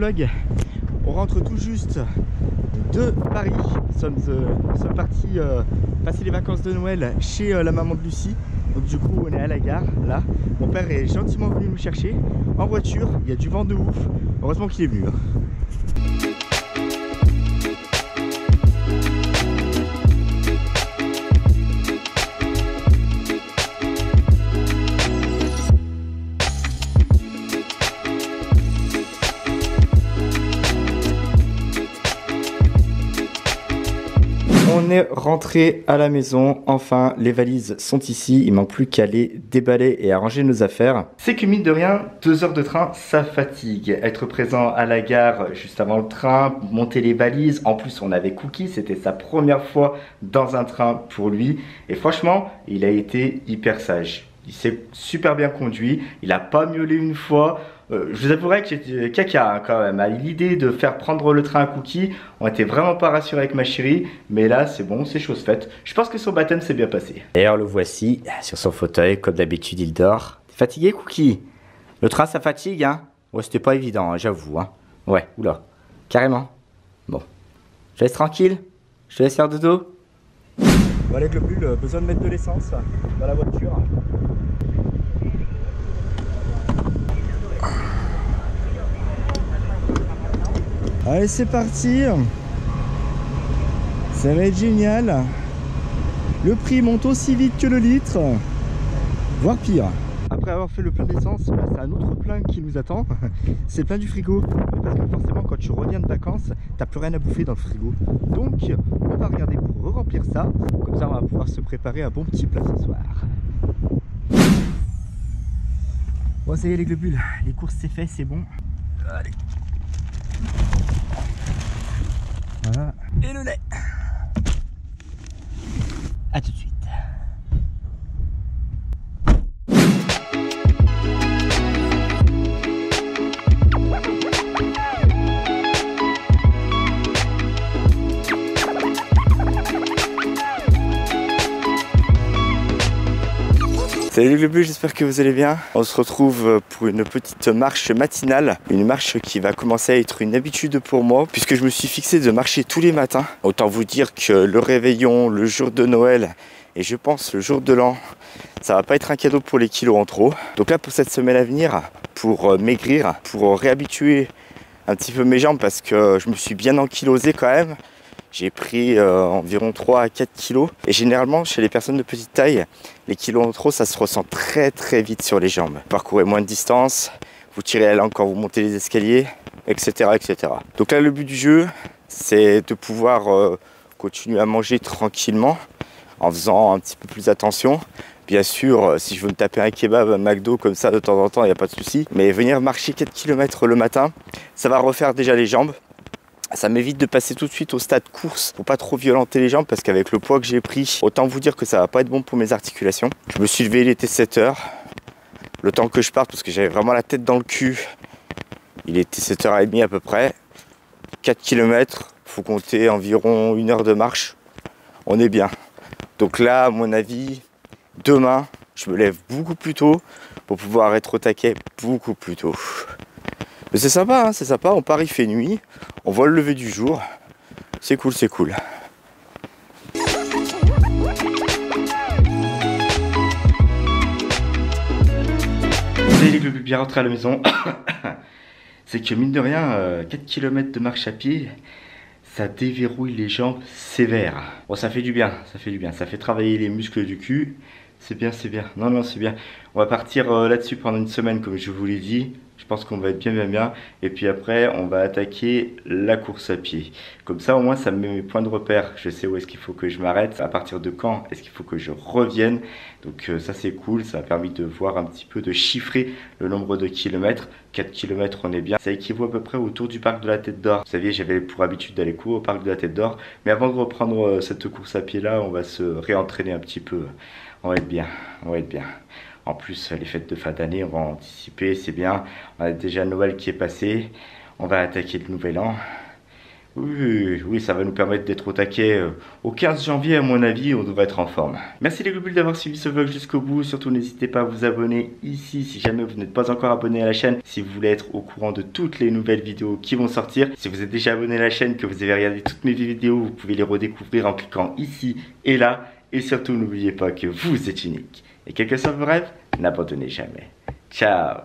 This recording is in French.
vlog. On rentre tout juste de Paris. Nous sommes partis passer les vacances de Noël chez la maman de Lucie. Donc du coup on est à la gare là. Mon père est gentiment venu nous chercher en voiture. Il y a du vent de ouf. Heureusement qu'il est venu. On est rentré à la maison, enfin les valises sont ici, il manque plus qu'à les déballer et à ranger nos affaires. C'est que mine de rien, 2 heures de train, ça fatigue. Être présent à la gare juste avant le train, monter les valises, en plus on avait Cookie, c'était sa première fois dans un train pour lui. Et franchement, il a été hyper sage. Il s'est super bien conduit, il n'a pas miaulé une fois. Je vous avouerai que j'étais caca quand même. À l'idée de faire prendre le train à Cookie, on était vraiment pas rassurés avec ma chérie. Mais là, c'est bon, c'est chose faite. Je pense que son baptême s'est bien passé. D'ailleurs, le voici sur son fauteuil. Comme d'habitude, il dort. T'es fatigué, Cookie? Le train, ça fatigue, hein? Ouais, c'était pas évident, hein, j'avoue. Hein. Ouais, oula. Carrément. Bon. Je te laisse tranquille. Je te laisse faire dodo. Bon, allez, Globule, besoin de mettre de l'essence dans la voiture. Allez, c'est parti. Ça va être génial. Le prix monte aussi vite que le litre, voire pire. Après avoir fait le plein d'essence, bah, c'est un autre plein qui nous attend. C'est le plein du frigo. Parce que forcément, quand tu reviens de vacances, t'as plus rien à bouffer dans le frigo. Donc, on va regarder pour remplir ça. Comme ça, on va pouvoir se préparer un bon petit plat ce soir. Bon, ça y est, les globules. Les courses, c'est fait, c'est bon. Allez. Voilà. Et le lait. A tout de suite. Salut les globus, j'espère que vous allez bien. On se retrouve pour une petite marche matinale. Une marche qui va commencer à être une habitude pour moi puisque je me suis fixé de marcher tous les matins. Autant vous dire que le réveillon, le jour de Noël et je pense le jour de l'an, ça va pas être un cadeau pour les kilos en trop. Donc là pour cette semaine à venir, pour maigrir, pour réhabituer un petit peu mes jambes parce que je me suis bien ankylosé quand même. J'ai pris environ 3 à 4 kilos. Et généralement, chez les personnes de petite taille, les kilos en trop, ça se ressent très très vite sur les jambes. Vous parcourez moins de distance, vous tirez la langue quand vous montez les escaliers, etc. etc. Donc là, le but du jeu, c'est de pouvoir continuer à manger tranquillement, en faisant un petit peu plus attention. Bien sûr, si je veux me taper un kebab, un McDo comme ça de temps en temps, il n'y a pas de souci. Mais venir marcher 4 km le matin, ça va refaire déjà les jambes. Ça m'évite de passer tout de suite au stade course pour pas trop violenter les jambes parce qu'avec le poids que j'ai pris, autant vous dire que ça va pas être bon pour mes articulations. Je me suis levé, il était 7 h. Le temps que je parte parce que j'avais vraiment la tête dans le cul, il était 7 h 30 à peu près. 4 km, faut compter environ 1 heure de marche. On est bien. Donc là, à mon avis, demain, je me lève beaucoup plus tôt pour pouvoir être au taquet beaucoup plus tôt. Mais c'est sympa, hein, c'est sympa, on part, il fait nuit, on voit le lever du jour, c'est cool, c'est cool. Salut les globus, bien rentré à la maison. C'est que mine de rien, 4 km de marche à pied, ça déverrouille les jambes sévères. Bon, ça fait du bien, ça fait du bien, ça fait travailler les muscles du cul. C'est bien, c'est bien. Non, non, c'est bien. On va partir là-dessus pendant une semaine, comme je vous l'ai dit. Je pense qu'on va être bien. Et puis après, on va attaquer la course à pied. Comme ça, au moins, ça me met mes points de repère. Je sais où est-ce qu'il faut que je m'arrête. À partir de quand est-ce qu'il faut que je revienne. Donc ça, c'est cool. Ça m'a permis de voir un petit peu, de chiffrer le nombre de kilomètres. 4 km, on est bien. Ça équivaut à peu près autour du parc de la Tête d'Or. Vous saviez, j'avais pour habitude d'aller courir au parc de la Tête d'Or. Mais avant de reprendre cette course à pied-là, on va se réentraîner un petit peu. On va être bien, on va être bien. En plus, les fêtes de fin d'année, on va anticiper, c'est bien. On a déjà Noël qui est passé. On va attaquer le nouvel an. Oui, ça va nous permettre d'être au taquet. Au 15 janvier, à mon avis, on devrait être en forme. Merci les globules d'avoir suivi ce vlog jusqu'au bout. Surtout, n'hésitez pas à vous abonner ici si jamais vous n'êtes pas encore abonné à la chaîne. Si vous voulez être au courant de toutes les nouvelles vidéos qui vont sortir. Si vous êtes déjà abonné à la chaîne, que vous avez regardé toutes mes vidéos, vous pouvez les redécouvrir en cliquant ici et là. Et surtout, n'oubliez pas que vous êtes unique. Et quel que soit vos rêves, n'abandonnez jamais. Ciao!